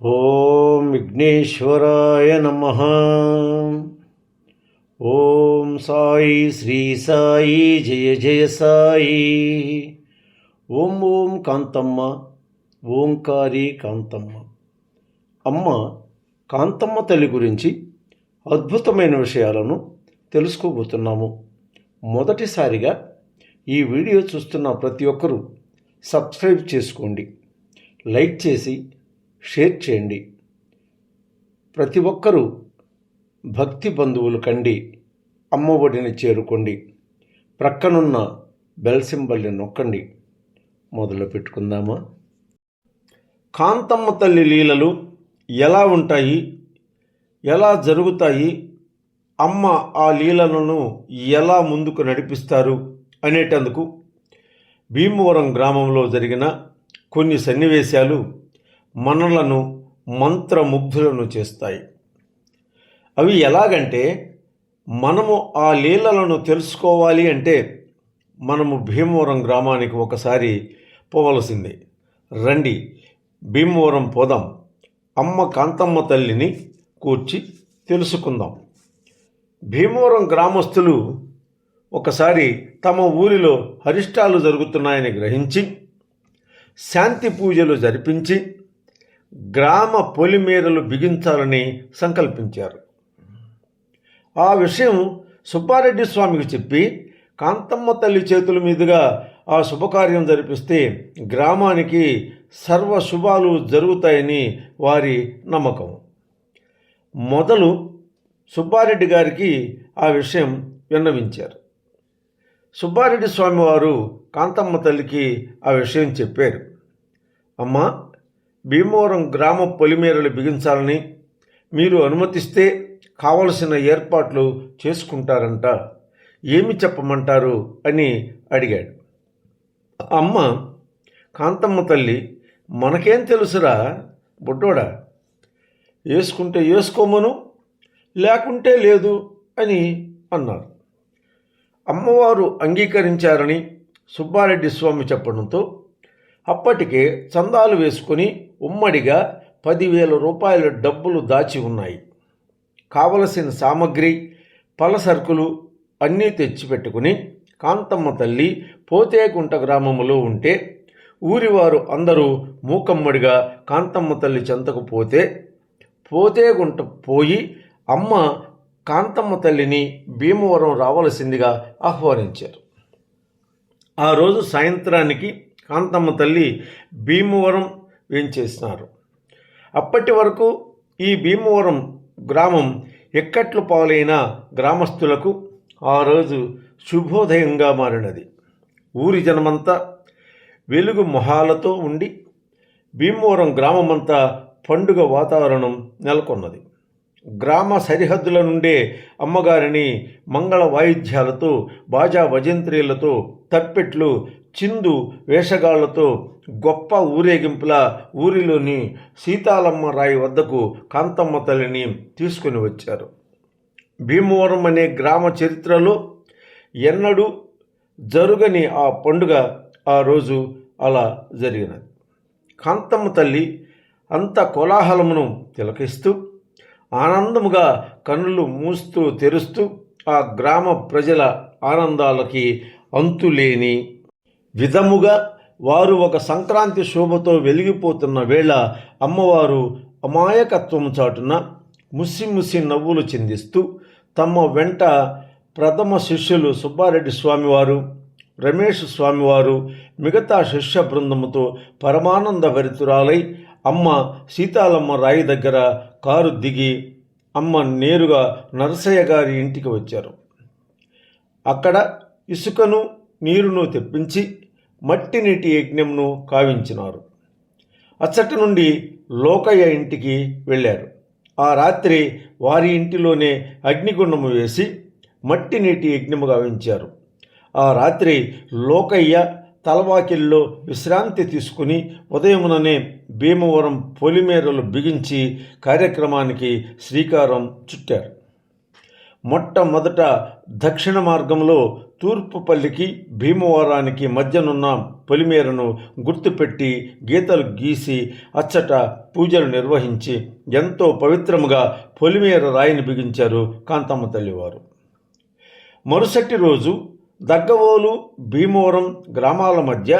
ఓం విఘ్నేశ్వరాయ నమః. ఓం సాయి శ్రీ సాయి జయ జయ సాయి. ఓం ఓం కాంతమ్మ, ఓంకారి కాంతమ్మ. అమ్మ కాంతమ్మ తల్లి గురించి అద్భుతమైన విషయాలను తెలుసుకోబోతున్నాము. మొదటిసారిగా ఈ వీడియో చూస్తున్న ప్రతి ఒక్కరూ సబ్స్క్రైబ్ చేసుకోండి, లైక్ చేసి షేర్ చేయండి. ప్రతి ఒక్కరూ భక్తి బంధువులు కండి అమ్మ ఒడిని చేరుకోండి. ప్రక్కనున్న బెల్ సింబల్ని నొక్కండి. మొదలు పెట్టుకుందామా? కాంతమ్మ తల్లి లీలలు ఎలా ఉంటాయి, ఎలా జరుగుతాయి, అమ్మ ఆ లీలలను ఎలా ముందుకు నడిపిస్తారు అనేటందుకు భీమవరం గ్రామంలో జరిగిన కొన్ని సన్నివేశాలు మనలను మంత్రముగ్ధులను చేస్తాయి. అవి ఎలాగంటే, మనము ఆ లీలలను తెలుసుకోవాలి అంటే మనము భీమవరం గ్రామానికి ఒకసారి పోవలసిందే. రండి, భీమవరం పోదాం. అమ్మ కాంతమ్మ తల్లిని కూర్చి తెలుసుకుందాం. భీమవరం గ్రామస్తులు ఒకసారి తమ ఊరిలో అరిష్టాలు జరుగుతున్నాయని గ్రహించి శాంతి పూజలు జరిపించి గ్రామ పొలిమేరలు బిగించాలని సంకల్పించారు. ఆ విషయం సుబ్బారెడ్డి స్వామికి చెప్పి కాంతమ్మ తల్లి చేతుల మీదుగా ఆ శుభకార్యం జరిపిస్తే గ్రామానికి సర్వ శుభాలు జరుగుతాయని వారి నమ్మకం. మొదలు సుబ్బారెడ్డి గారికి ఆ విషయం విన్నవించారు. సుబ్బారెడ్డి స్వామి వారు కాంతమ్మ తల్లికి ఆ విషయం చెప్పారు. అమ్మ, భీమవరం గ్రామ పొలిమేరలు బిగించాలని మీరు అనుమతిస్తే కావలసిన ఏర్పాట్లు చేసుకుంటారంట, ఏమి చెప్పమంటారు అని అడిగాడు. అమ్మ కాంతమ్మ తల్లి, మనకేం తెలుసురా బుడ్డోడా, వేసుకుంటే వేసుకోమను, లేకుంటే లేదు అని అన్నారు. అమ్మవారు అంగీకరించారని సుబ్బారెడ్డి స్వామి చెప్పడంతో అప్పటికే చందాలు వేసుకొని ఉమ్మడిగా 10,000 రూపాయల డబ్బులు దాచి ఉన్నాయి. కావలసిన సామగ్రి, పలసరుకులు అన్నీ తెచ్చిపెట్టుకుని కాంతమ్మ తల్లి పోతేగుంట గ్రామంలో ఉంటే ఊరివారు అందరూ మూకమ్మడిగా కాంతమ్మ తల్లి చెంతకు పోతేగుంట పోయి అమ్మ కాంతమ్మ తల్లిని భీమవరం రావలసిందిగా ఆహ్వానించారు. ఆ రోజు సాయంత్రానికి కాంతమ్మ తల్లి భీమవరం వేంచేసినారు. అప్పటి వరకు ఈ భీమవరం గ్రామం ఎక్కట్లు పాలైన గ్రామస్తులకు ఆ రోజు శుభోదయంగా మారినది. ఊరి జనమంతా వెలుగు మొహాలతో ఉండి భీమవరం గ్రామమంతా పండుగ వాతావరణం నెలకొన్నది. గ్రామ సరిహద్దుల నుండే అమ్మగారిని మంగళ వాయిద్యాలతో, బాజా భజంత్రీలతో, తప్పెట్లు, చిందు వేషగాళ్లతో గొప్ప ఊరేగింపుల ఊరిలోని సీతాలమ్మ రాయి వద్దకు కాంతమ్మ తల్లిని తీసుకుని వచ్చారు. భీమవరం అనే గ్రామ చరిత్రలో ఎన్నడూ జరుగని ఆ పండుగ ఆ రోజు అలా జరిగినది. కాంతమ్మ తల్లి అంత కోలాహలమును తిలకిస్తూ ఆనందముగా కన్నులు మూస్తూ తెరుస్తూ ఆ గ్రామ ప్రజల ఆనందాలకి అంతులేని విధముగా వారు ఒక సంక్రాంతి శోభతో వెలిగిపోతున్న వేళ అమ్మవారు అమాయకత్వం చాటున ముసి నవ్వులు చిందిస్తూ తమ వెంట ప్రథమ శిష్యులు సుబ్బారెడ్డి స్వామివారు, రమేష్ స్వామివారు, మిగతా శిష్య బృందముతో పరమానంద భరితురాలై అమ్మ సీతాలమ్మ రాయి దగ్గర కారు దిగి అమ్మ నేరుగా నరసయ్య గారి ఇంటికి వచ్చారు. అక్కడ ఇసుకను నీరును తెప్పించి మట్టి నీటి యజ్ఞంను కావించినారు. అచ్చటి నుండి లోకయ్య ఇంటికి వెళ్ళారు. ఆ రాత్రి వారి ఇంటిలోనే అగ్నిగుండము వేసి మట్టి నీటి యజ్ఞము గావించారు. ఆ రాత్రి లోకయ్య తలవాకిల్లో విశ్రాంతి తీసుకుని ఉదయముననే భీమవరం పొలిమేరలు బిగించి కార్యక్రమానికి శ్రీకారం చుట్టారు. మొట్టమొదట దక్షిణ మార్గంలో తూర్పుపల్లికి భీమవరానికి మధ్యనున్న పొలిమేరను గుర్తుపెట్టి గీతలు గీసి అచ్చట పూజలు నిర్వహించి ఎంతో పవిత్రముగా పొలిమేర రాయిని బిగించారు కాంతమ్మ తల్లివారు. మరుసటి రోజు దగ్గవోలు భీమవరం గ్రామాల మధ్య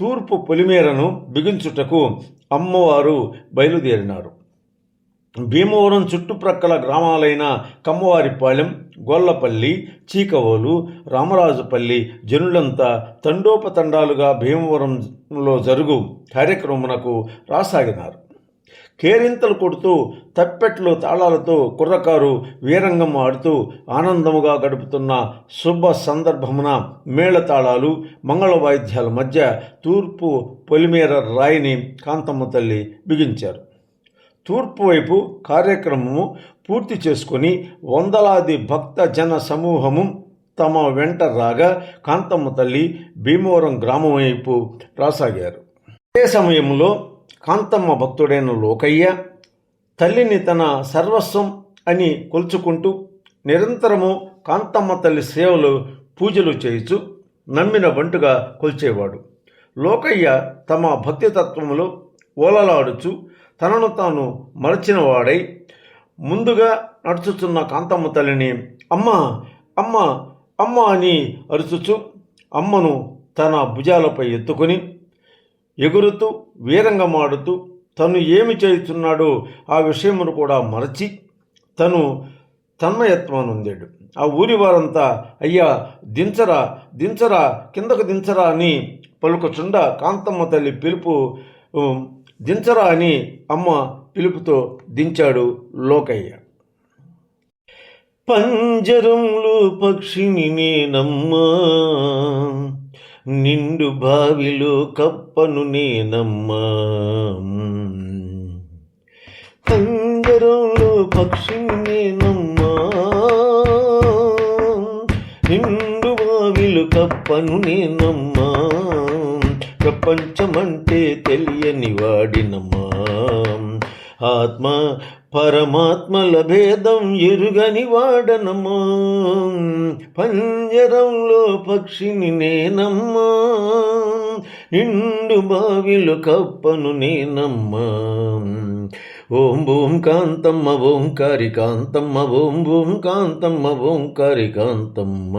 తూర్పు పొలిమేరను బిగించుటకు అమ్మవారు బయలుదేరినారు. భీమవరం చుట్టుప్రక్కల గ్రామాలైన కమ్మవారిపాలెం, గొల్లపల్లి, చీకవోలు, రామరాజుపల్లి జనులంతా తండోపతండాలుగా భీమవరంలో జరుగు కార్యక్రమమునకు రాసాగినారు. కేరింతలు కొడుతూ తప్పెట్లు తాళాలతో కుర్రకారు వీరంగం ఆడుతూ ఆనందముగా గడుపుతున్న శుభ సందర్భమున మేళతాళాలు, మంగళ వాయిద్యాల మధ్య తూర్పు పొలిమేర రాయిని కాంతమ్మ తల్లి బిగించారు. తూర్పు వైపు కార్యక్రమము పూర్తి చేసుకుని వందలాది భక్త జన సమూహము తమ వెంట రాగా కాంతమ్మ తల్లి భీమవరం గ్రామం వైపు రాసాగారు. అదే సమయంలో కాంతమ్మ భక్తుడైన లోకయ్య తల్లిని తన సర్వస్వం అని కొలుచుకుంటూ నిరంతరము కాంతమ్మ తల్లి సేవలు పూజలు చేయుచు నమ్మిన బంటుగా కొల్చేవాడు. లోకయ్య తమ భక్తితత్వములో ఓలలాడుచు తనను తాను మరచినవాడై ముందుగా నడుచుచున్న కాంతమ్మ తల్లిని అమ్మ అమ్మ అమ్మ అని అరుచుచు అమ్మను తన భుజాలపై ఎత్తుకొని ఎగురుతూ వీరంగమాడుతూ తను ఏమి చేయుచున్నాడో ఆ విషయమును కూడా మరచి తను తన్మయత్వానుందాడు. ఆ ఊరి వారంతా అయ్యా దించరా దించరా కిందకు దించరా అని పలుకుచుండ కాంతమ్మ తల్లి పిలుపు దించరా అని అమ్మ పిలుపుతో దించాడు లోకయ్య. పంజరంలో పక్షిని నేనమ్మా, నిండు బావిలో కప్పను నేనమ్మా. పంజరంలో పక్షిని నేనమ్మా, నిండు బావిలో కప్పను నేనమ్మా. ప్రపంచమంటే తెలియని వాడినమ్మా, ఆత్మ పరమాత్మల భేదం ఎరుగని వాడనమ్మా. పంజరంలో పక్షిని నేనమ్మా, నిండు బావిలో కప్పను నేనమ్మా. ఓం ఓం కాంతమ్మ ఓంకారి కాంతమ్మ, ఓం ఓం కాంతమ్మ ఓంకారి కాంతమ్మ.